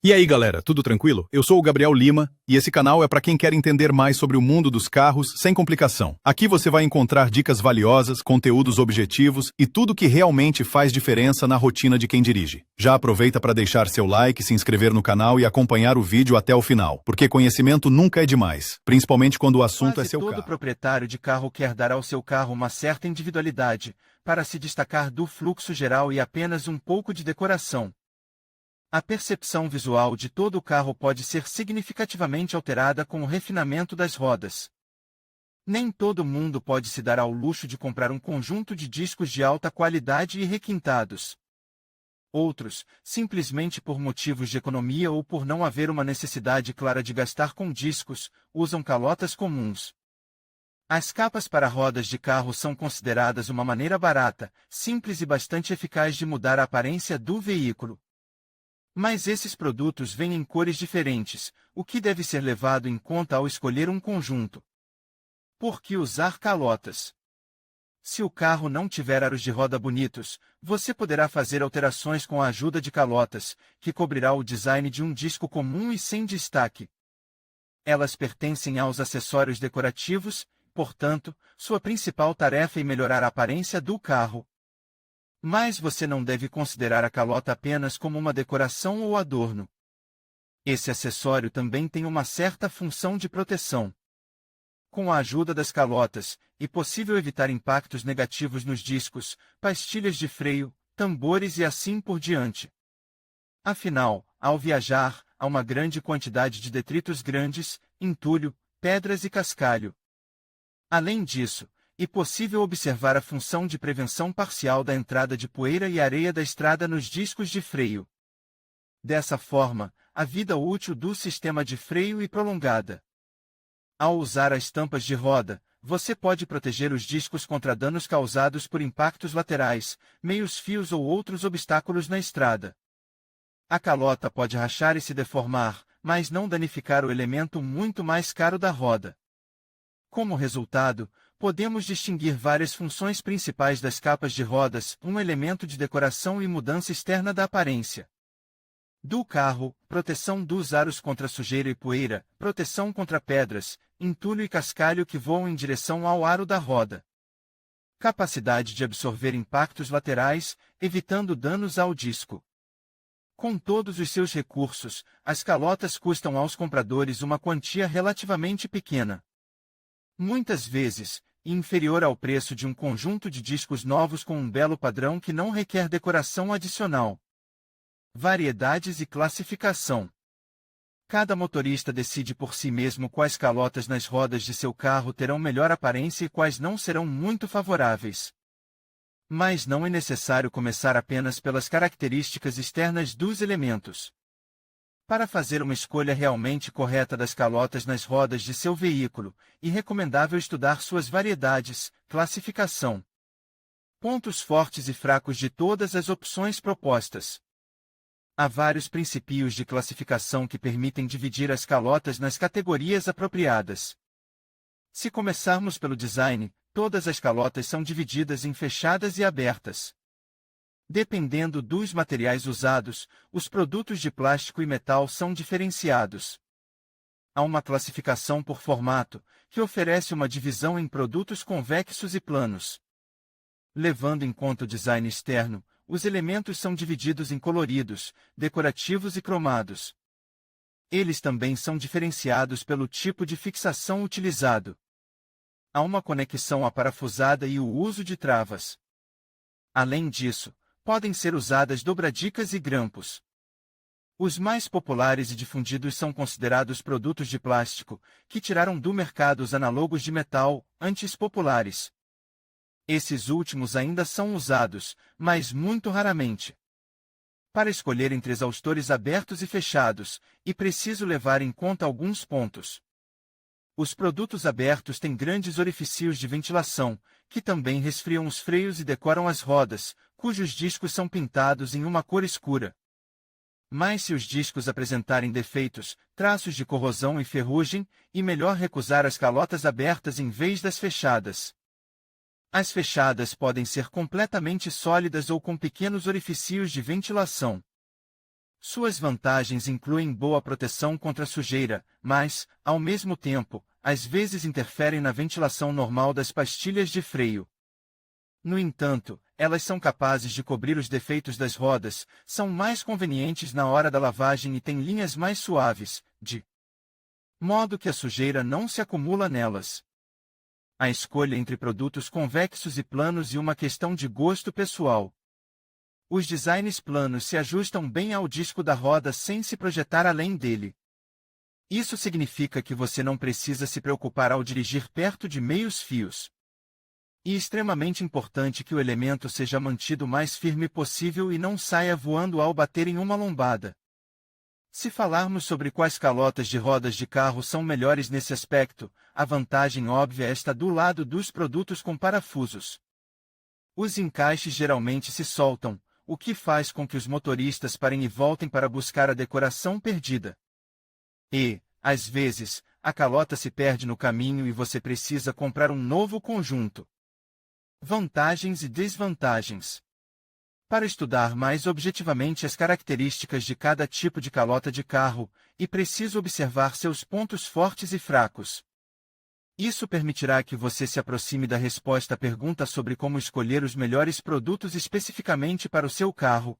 E aí, galera, tudo tranquilo? Eu sou o Gabriel Lima e esse canal é para quem quer entender mais sobre o mundo dos carros sem complicação. Aqui você vai encontrar dicas valiosas, conteúdos objetivos e tudo que realmente faz diferença na rotina de quem dirige. Já aproveita para deixar seu like, se inscrever no canal e acompanhar o vídeo até o final, porque conhecimento nunca é demais, principalmente quando o assunto Quase é seu todo carro. proprietário de carro quer dar ao seu carro uma certa individualidade, para se destacar do fluxo geral e apenas um pouco de decoração. A percepção visual de todo o carro pode ser significativamente alterada com o refinamento das rodas. Nem todo mundo pode se dar ao luxo de comprar um conjunto de discos de alta qualidade e requintados. Outros, simplesmente por motivos de economia ou por não haver uma necessidade clara de gastar com discos, usam calotas comuns. As capas para rodas de carro são consideradas uma maneira barata, simples e bastante eficaz de mudar a aparência do veículo. Mas esses produtos vêm em cores diferentes, o que deve ser levado em conta ao escolher um conjunto. Por que usar calotas? Se o carro não tiver aros de roda bonitos, você poderá fazer alterações com a ajuda de calotas, que cobrirá o design de um disco comum e sem destaque. Elas pertencem aos acessórios decorativos, portanto, sua principal tarefa é melhorar a aparência do carro. Mas você não deve considerar a calota apenas como uma decoração ou adorno. Esse acessório também tem uma certa função de proteção. Com a ajuda das calotas, é possível evitar impactos negativos nos discos, pastilhas de freio, tambores e assim por diante. Afinal, ao viajar, há uma grande quantidade de detritos grandes, entulho, pedras e cascalho. Além disso, é possível observar a função de prevenção parcial da entrada de poeira e areia da estrada nos discos de freio. Dessa forma, a vida útil do sistema de freio é prolongada. Ao usar as tampas de roda, você pode proteger os discos contra danos causados por impactos laterais, meios-fios ou outros obstáculos na estrada. A calota pode rachar e se deformar, mas não danificar o elemento muito mais caro da roda. Como resultado, podemos distinguir várias funções principais das capas de rodas, um elemento de decoração e mudança externa da aparência do carro, proteção dos aros contra sujeira e poeira, proteção contra pedras, entulho e cascalho que voam em direção ao aro da roda. Capacidade de absorver impactos laterais, evitando danos ao disco. Com todos os seus recursos, as calotas custam aos compradores uma quantia relativamente pequena. Muitas vezes, inferior ao preço de um conjunto de discos novos com um belo padrão que não requer decoração adicional. Variedades e classificação. Cada motorista decide por si mesmo quais calotas nas rodas de seu carro terão melhor aparência e quais não serão muito favoráveis. Mas não é necessário começar apenas pelas características externas dos elementos. Para fazer uma escolha realmente correta das calotas nas rodas de seu veículo, é recomendável estudar suas variedades, classificação, pontos fortes e fracos de todas as opções propostas. Há vários princípios de classificação que permitem dividir as calotas nas categorias apropriadas. Se começarmos pelo design, todas as calotas são divididas em fechadas e abertas. Dependendo dos materiais usados, os produtos de plástico e metal são diferenciados. Há uma classificação por formato, que oferece uma divisão em produtos convexos e planos. Levando em conta o design externo, os elementos são divididos em coloridos, decorativos e cromados. Eles também são diferenciados pelo tipo de fixação utilizado. Há uma conexão aparafusada e o uso de travas. Além disso, podem ser usadas dobradicas e grampos. Os mais populares e difundidos são considerados produtos de plástico, que tiraram do mercado os análogos de metal, antes populares. Esses últimos ainda são usados, mas muito raramente. Para escolher entre exaustores abertos e fechados, é preciso levar em conta alguns pontos. Os produtos abertos têm grandes orifícios de ventilação, que também resfriam os freios e decoram as rodas, cujos discos são pintados em uma cor escura. Mas se os discos apresentarem defeitos, traços de corrosão e ferrugem, é melhor recusar as calotas abertas em vez das fechadas. As fechadas podem ser completamente sólidas ou com pequenos orifícios de ventilação. Suas vantagens incluem boa proteção contra sujeira, mas, ao mesmo tempo, às vezes interferem na ventilação normal das pastilhas de freio. No entanto, elas são capazes de cobrir os defeitos das rodas, são mais convenientes na hora da lavagem e têm linhas mais suaves, de modo que a sujeira não se acumula nelas. A escolha entre produtos convexos e planos é uma questão de gosto pessoal. Os designs planos se ajustam bem ao disco da roda sem se projetar além dele. Isso significa que você não precisa se preocupar ao dirigir perto de meios fios. E extremamente importante que o elemento seja mantido o mais firme possível e não saia voando ao bater em uma lombada. Se falarmos sobre quais calotas de rodas de carro são melhores nesse aspecto, a vantagem óbvia está do lado dos produtos com parafusos. Os encaixes geralmente se soltam, o que faz com que os motoristas parem e voltem para buscar a decoração perdida. E, às vezes, a calota se perde no caminho e você precisa comprar um novo conjunto. Vantagens e desvantagens. Para estudar mais objetivamente as características de cada tipo de calota de carro, é preciso observar seus pontos fortes e fracos. Isso permitirá que você se aproxime da resposta à pergunta sobre como escolher os melhores produtos especificamente para o seu carro.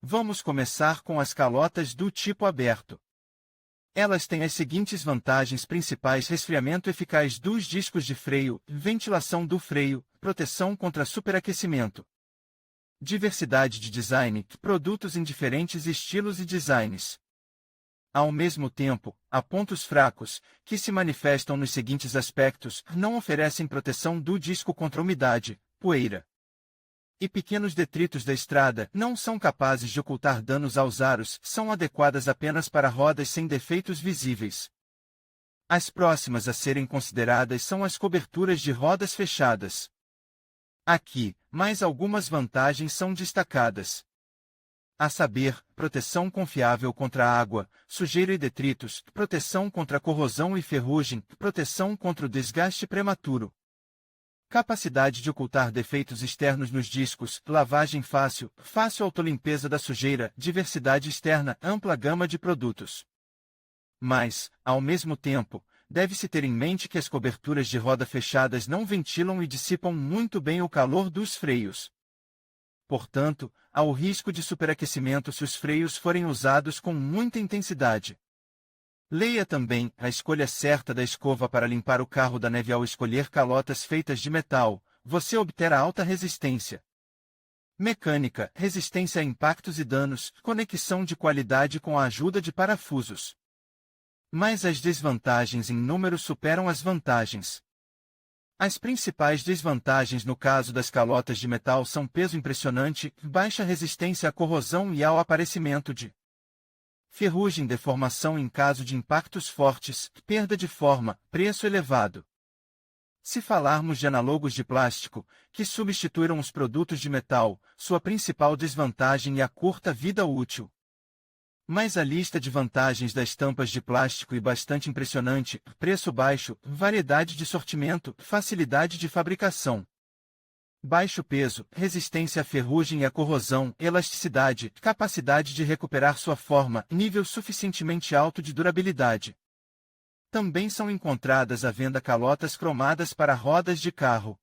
Vamos começar com as calotas do tipo aberto. Elas têm as seguintes vantagens principais: resfriamento eficaz dos discos de freio, ventilação do freio, proteção contra superaquecimento. Diversidade de design, produtos em diferentes estilos e designs. Ao mesmo tempo, há pontos fracos, que se manifestam nos seguintes aspectos: não oferecem proteção do disco contra umidade, poeira e pequenos detritos da estrada, não são capazes de ocultar danos aos aros, são adequadas apenas para rodas sem defeitos visíveis. As próximas a serem consideradas são as coberturas de rodas fechadas. Aqui, mais algumas vantagens são destacadas. A saber, proteção confiável contra água, sujeira e detritos, proteção contra corrosão e ferrugem, proteção contra o desgaste prematuro. Capacidade de ocultar defeitos externos nos discos, lavagem fácil, fácil autolimpeza da sujeira, diversidade externa, ampla gama de produtos. Mas, ao mesmo tempo, deve-se ter em mente que as coberturas de roda fechadas não ventilam e dissipam muito bem o calor dos freios. Portanto, há o risco de superaquecimento se os freios forem usados com muita intensidade. Leia também: a escolha certa da escova para limpar o carro da neve. Ao escolher calotas feitas de metal, você obterá alta resistência mecânica, resistência a impactos e danos, conexão de qualidade com a ajuda de parafusos. Mas as desvantagens em número superam as vantagens. As principais desvantagens no caso das calotas de metal são peso impressionante, baixa resistência à corrosão e ao aparecimento de ferrugem, deformação em caso de impactos fortes, perda de forma, preço elevado. Se falarmos de análogos de plástico, que substituíram os produtos de metal, sua principal desvantagem é a curta vida útil. Mas a lista de vantagens das tampas de plástico é bastante impressionante: preço baixo, variedade de sortimento, facilidade de fabricação. Baixo peso, resistência à ferrugem e à corrosão, elasticidade, capacidade de recuperar sua forma, nível suficientemente alto de durabilidade. Também são encontradas à venda calotas cromadas para rodas de carro.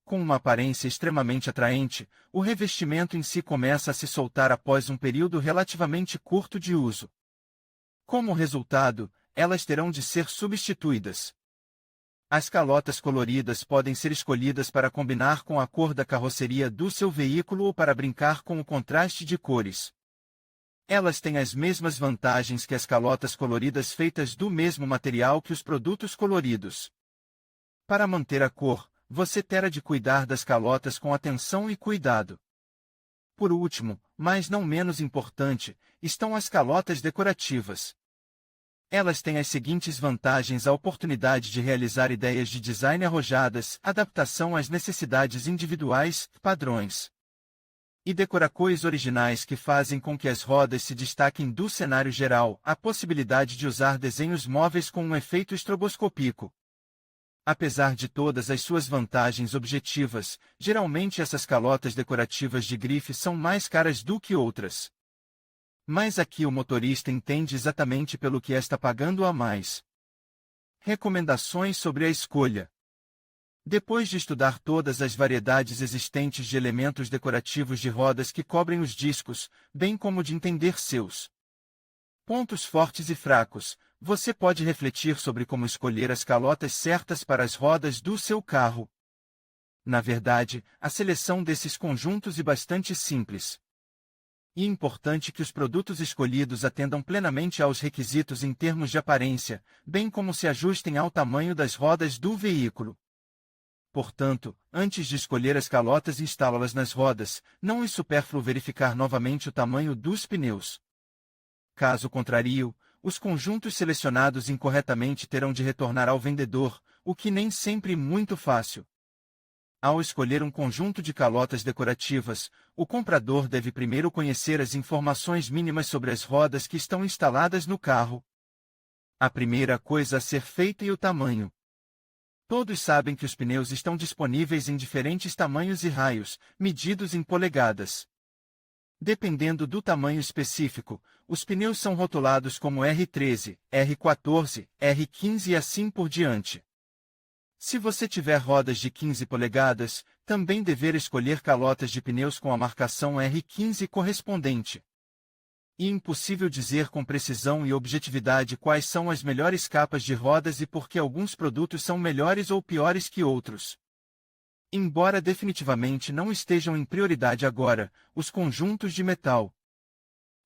Com uma aparência extremamente atraente, o revestimento em si começa a se soltar após um período relativamente curto de uso. Como resultado, elas terão de ser substituídas. As calotas coloridas podem ser escolhidas para combinar com a cor da carroceria do seu veículo ou para brincar com o contraste de cores. Elas têm as mesmas vantagens que as calotas coloridas feitas do mesmo material que os produtos coloridos. Para manter a cor, você terá de cuidar das calotas com atenção e cuidado. Por último, mas não menos importante, estão as calotas decorativas. Elas têm as seguintes vantagens: a oportunidade de realizar ideias de design arrojadas, adaptação às necessidades individuais, padrões e decoracões originais que fazem com que as rodas se destaquem do cenário geral, a possibilidade de usar desenhos móveis com um efeito estroboscópico. Apesar de todas as suas vantagens objetivas, geralmente essas calotas decorativas de grife são mais caras do que outras. Mas aqui o motorista entende exatamente pelo que está pagando a mais. Recomendações sobre a escolha. Depois de estudar todas as variedades existentes de elementos decorativos de rodas que cobrem os discos, bem como de entender seus pontos fortes e fracos, você pode refletir sobre como escolher as calotas certas para as rodas do seu carro. Na verdade, a seleção desses conjuntos é bastante simples. E é importante que os produtos escolhidos atendam plenamente aos requisitos em termos de aparência, bem como se ajustem ao tamanho das rodas do veículo. Portanto, antes de escolher as calotas e instalá-las nas rodas, não é supérfluo verificar novamente o tamanho dos pneus. Caso contrário, os conjuntos selecionados incorretamente terão de retornar ao vendedor, o que nem sempre é muito fácil. Ao escolher um conjunto de calotas decorativas, o comprador deve primeiro conhecer as informações mínimas sobre as rodas que estão instaladas no carro. A primeira coisa a ser feita é o tamanho. Todos sabem que os pneus estão disponíveis em diferentes tamanhos e raios, medidos em polegadas. Dependendo do tamanho específico, os pneus são rotulados como R13, R14, R15 e assim por diante. Se você tiver rodas de 15 polegadas, também deverá escolher calotas de pneus com a marcação R15 correspondente. É impossível dizer com precisão e objetividade quais são as melhores capas de rodas e por que alguns produtos são melhores ou piores que outros. Embora definitivamente não estejam em prioridade agora, os conjuntos de metal.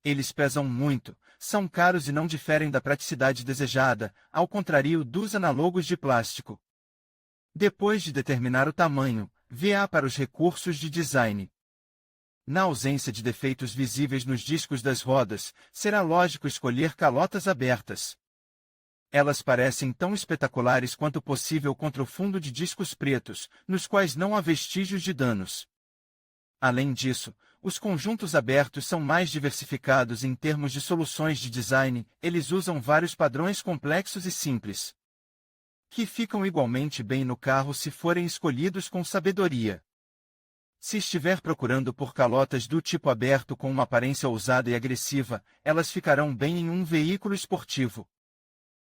Eles pesam muito, são caros e não diferem da praticidade desejada, ao contrário dos análogos de plástico. Depois de determinar o tamanho, vá para os recursos de design. Na ausência de defeitos visíveis nos discos das rodas, será lógico escolher calotas abertas. Elas parecem tão espetaculares quanto possível contra o fundo de discos pretos, nos quais não há vestígios de danos. Além disso, os conjuntos abertos são mais diversificados em termos de soluções de design, eles usam vários padrões complexos e simples, que ficam igualmente bem no carro se forem escolhidos com sabedoria. Se estiver procurando por calotas do tipo aberto com uma aparência ousada e agressiva, elas ficarão bem em um veículo esportivo,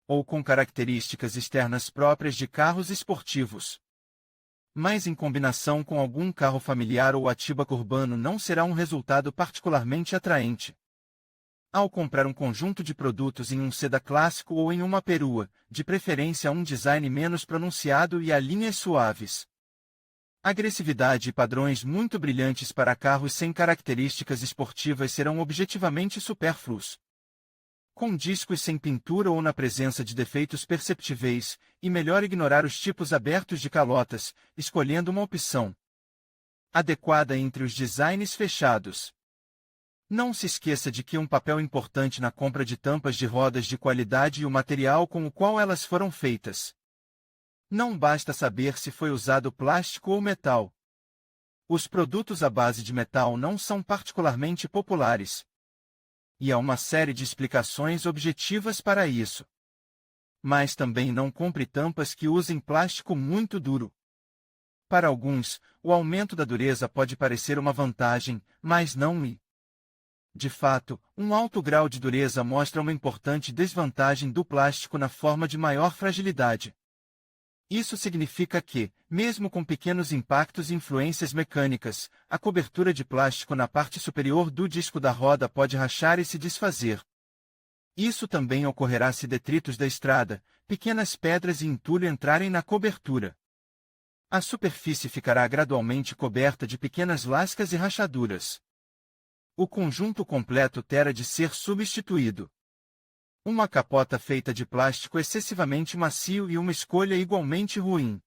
ou com características externas próprias de carros esportivos. Mas em combinação com algum carro familiar ou atibaco urbano não será um resultado particularmente atraente. Ao comprar um conjunto de produtos em um sedã clássico ou em uma perua, de preferência um design menos pronunciado e a linhas suaves. Agressividade e padrões muito brilhantes para carros sem características esportivas serão objetivamente supérfluos. Com discos sem pintura ou na presença de defeitos perceptíveis, e melhor ignorar os tipos abertos de calotas, escolhendo uma opção adequada entre os designs fechados. Não se esqueça de que um papel importante na compra de tampas de rodas de qualidade e o material com o qual elas foram feitas. Não basta saber se foi usado plástico ou metal. Os produtos à base de metal não são particularmente populares. E há uma série de explicações objetivas para isso. Mas também não compre tampas que usem plástico muito duro. Para alguns, o aumento da dureza pode parecer uma vantagem, mas não é. De fato, um alto grau de dureza mostra uma importante desvantagem do plástico na forma de maior fragilidade. Isso significa que, mesmo com pequenos impactos e influências mecânicas, a cobertura de plástico na parte superior do disco da roda pode rachar e se desfazer. Isso também ocorrerá se detritos da estrada, pequenas pedras e entulho entrarem na cobertura. A superfície ficará gradualmente coberta de pequenas lascas e rachaduras. O conjunto completo terá de ser substituído. Uma capota feita de plástico excessivamente macio e uma escolha igualmente ruim.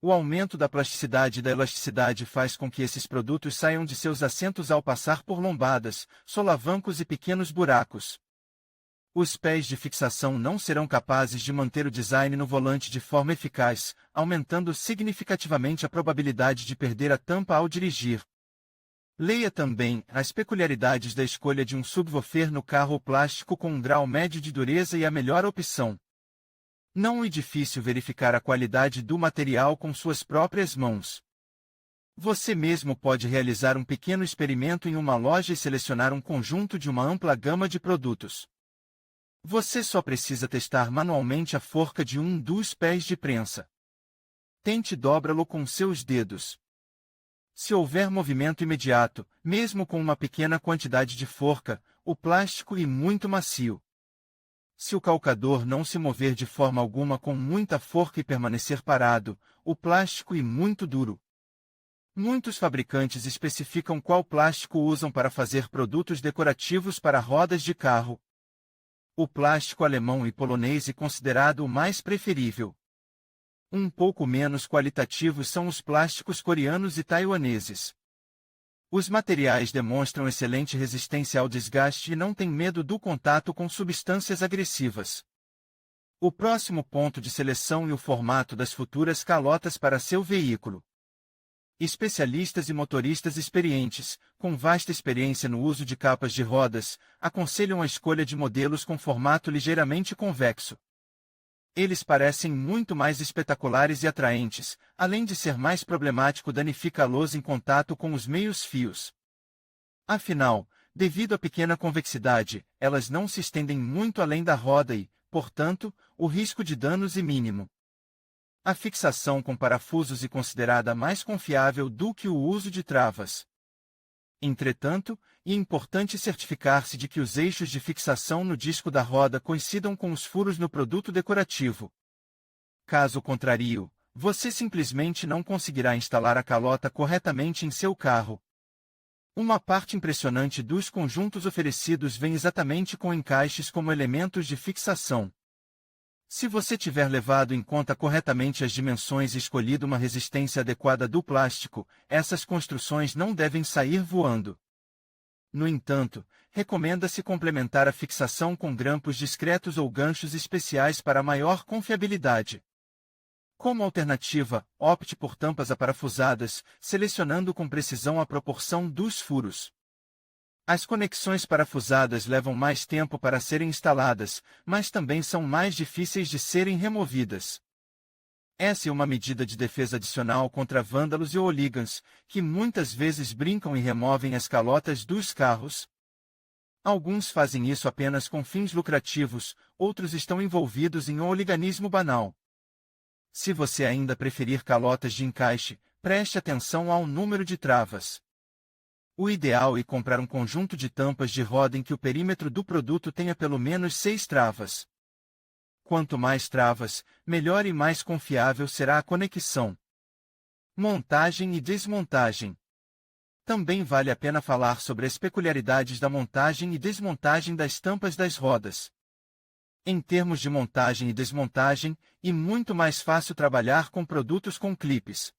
O aumento da plasticidade e da elasticidade faz com que esses produtos saiam de seus assentos ao passar por lombadas, solavancos e pequenos buracos. Os pés de fixação não serão capazes de manter o design no volante de forma eficaz, aumentando significativamente a probabilidade de perder a tampa ao dirigir. Leia também as peculiaridades da escolha de um subwoofer no carro plástico com um grau médio de dureza e a melhor opção. Não é difícil verificar a qualidade do material com suas próprias mãos. Você mesmo pode realizar um pequeno experimento em uma loja e selecionar um conjunto de uma ampla gama de produtos. Você só precisa testar manualmente a forca de um dos pés de prensa. Tente dobrá-lo com seus dedos. Se houver movimento imediato, mesmo com uma pequena quantidade de forca, o plástico é muito macio. Se o calcador não se mover de forma alguma com muita forca e permanecer parado, o plástico é muito duro. Muitos fabricantes especificam qual plástico usam para fazer produtos decorativos para rodas de carro. O plástico alemão e polonês é considerado o mais preferível. Um pouco menos qualitativos são os plásticos coreanos e taiwaneses. Os materiais demonstram excelente resistência ao desgaste e não têm medo do contato com substâncias agressivas. O próximo ponto de seleção é o formato das futuras calotas para seu veículo. Especialistas e motoristas experientes, com vasta experiência no uso de capas de rodas, aconselham a escolha de modelos com formato ligeiramente convexo. Eles parecem muito mais espetaculares e atraentes, além de ser mais problemático danificá-los em contato com os meios-fios. Afinal, devido à pequena convexidade, elas não se estendem muito além da roda e, portanto, o risco de danos é mínimo. A fixação com parafusos é considerada mais confiável do que o uso de travas. Entretanto, é importante certificar-se de que os eixos de fixação no disco da roda coincidam com os furos no produto decorativo. Caso contrário, você simplesmente não conseguirá instalar a calota corretamente em seu carro. Uma parte impressionante dos conjuntos oferecidos vem exatamente com encaixes como elementos de fixação. Se você tiver levado em conta corretamente as dimensões e escolhido uma resistência adequada do plástico, essas construções não devem sair voando. No entanto, recomenda-se complementar a fixação com grampos discretos ou ganchos especiais para maior confiabilidade. Como alternativa, opte por tampas aparafusadas, selecionando com precisão a proporção dos furos. As conexões parafusadas levam mais tempo para serem instaladas, mas também são mais difíceis de serem removidas. Essa é uma medida de defesa adicional contra vândalos e hooligans, que muitas vezes brincam e removem as calotas dos carros. Alguns fazem isso apenas com fins lucrativos, outros estão envolvidos em hooliganismo banal. Se você ainda preferir calotas de encaixe, preste atenção ao número de travas. O ideal é comprar um conjunto de tampas de roda em que o perímetro do produto tenha pelo menos 6 travas. Quanto mais travas, melhor e mais confiável será a conexão. Montagem e desmontagem. Também vale a pena falar sobre as peculiaridades da montagem e desmontagem das tampas das rodas. Em termos de montagem e desmontagem, é muito mais fácil trabalhar com produtos com clipes.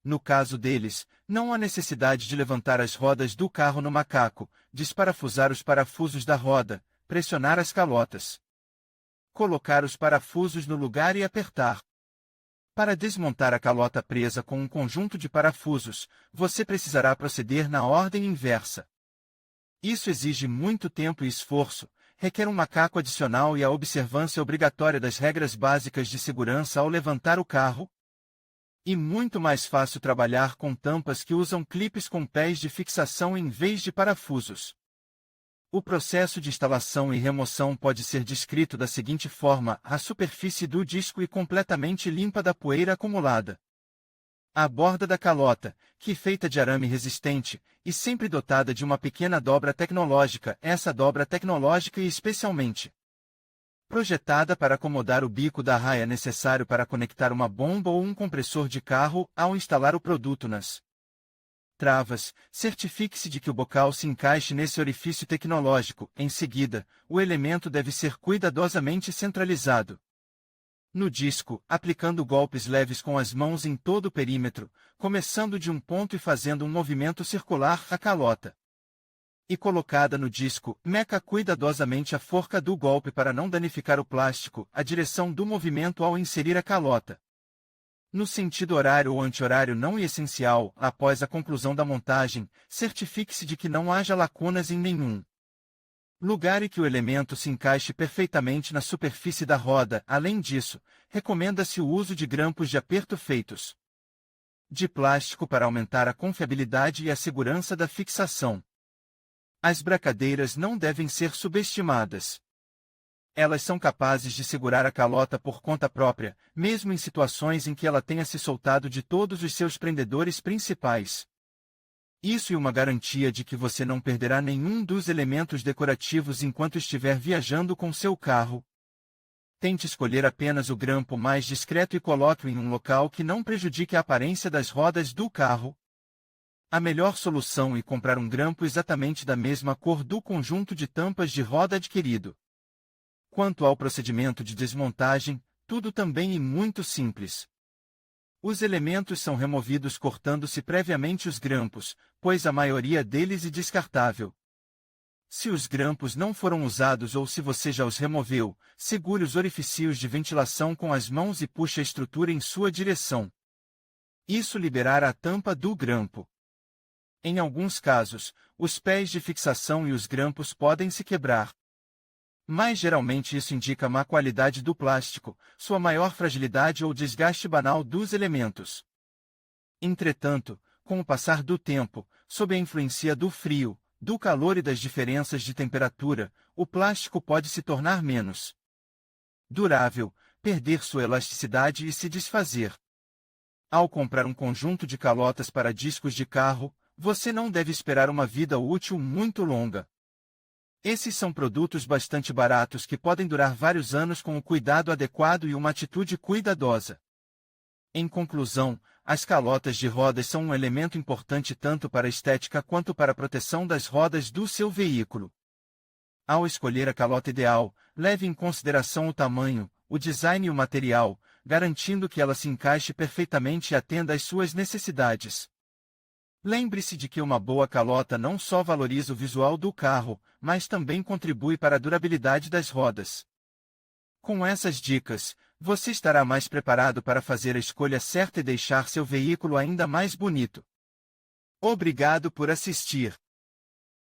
No caso deles, não há necessidade de levantar as rodas do carro no macaco, desparafusar os parafusos da roda, pressionar as calotas. Colocar os parafusos no lugar e apertar. Para desmontar a calota presa com um conjunto de parafusos, você precisará proceder na ordem inversa. Isso exige muito tempo e esforço, requer um macaco adicional e a observância obrigatória das regras básicas de segurança ao levantar o carro. E muito mais fácil trabalhar com tampas que usam clipes com pés de fixação em vez de parafusos. O processo de instalação e remoção pode ser descrito da seguinte forma: a superfície do disco é completamente limpa da poeira acumulada. A borda da calota, que é feita de arame resistente, e sempre dotada de uma pequena dobra tecnológica, essa dobra tecnológica é especialmente projetada para acomodar o bico da raia necessário para conectar uma bomba ou um compressor de carro ao instalar o produto nas travas. Certifique-se de que o bocal se encaixe nesse orifício tecnológico. Em seguida, o elemento deve ser cuidadosamente centralizado no disco, aplicando golpes leves com as mãos em todo o perímetro, começando de um ponto e fazendo um movimento circular à calota. E colocada no disco, meca cuidadosamente a forca do golpe para não danificar o plástico, a direção do movimento ao inserir a calota. No sentido horário ou anti-horário não é essencial, após a conclusão da montagem, certifique-se de que não haja lacunas em nenhum lugar e que o elemento se encaixe perfeitamente na superfície da roda. Além disso, recomenda-se o uso de grampos de aperto feitos de plástico para aumentar a confiabilidade e a segurança da fixação. As bracadeiras não devem ser subestimadas. Elas são capazes de segurar a calota por conta própria, mesmo em situações em que ela tenha se soltado de todos os seus prendedores principais. Isso é uma garantia de que você não perderá nenhum dos elementos decorativos enquanto estiver viajando com seu carro. Tente escolher apenas o grampo mais discreto e coloque-o em um local que não prejudique a aparência das rodas do carro. A melhor solução é comprar um grampo exatamente da mesma cor do conjunto de tampas de roda adquirido. Quanto ao procedimento de desmontagem, tudo também é muito simples. Os elementos são removidos cortando-se previamente os grampos, pois a maioria deles é descartável. Se os grampos não foram usados ou se você já os removeu, segure os orifícios de ventilação com as mãos e puxe a estrutura em sua direção. Isso liberará a tampa do grampo. Em alguns casos, os pés de fixação e os grampos podem se quebrar. Mas geralmente isso indica má qualidade do plástico, sua maior fragilidade ou desgaste banal dos elementos. Entretanto, com o passar do tempo, sob a influência do frio, do calor e das diferenças de temperatura, o plástico pode se tornar menos durável, perder sua elasticidade e se desfazer. Ao comprar um conjunto de calotas para discos de carro, você não deve esperar uma vida útil muito longa. Esses são produtos bastante baratos que podem durar vários anos com o cuidado adequado e uma atitude cuidadosa. Em conclusão, as calotas de rodas são um elemento importante tanto para a estética quanto para a proteção das rodas do seu veículo. Ao escolher a calota ideal, leve em consideração o tamanho, o design e o material, garantindo que ela se encaixe perfeitamente e atenda às suas necessidades. Lembre-se de que uma boa calota não só valoriza o visual do carro, mas também contribui para a durabilidade das rodas. Com essas dicas, você estará mais preparado para fazer a escolha certa e deixar seu veículo ainda mais bonito. Obrigado por assistir.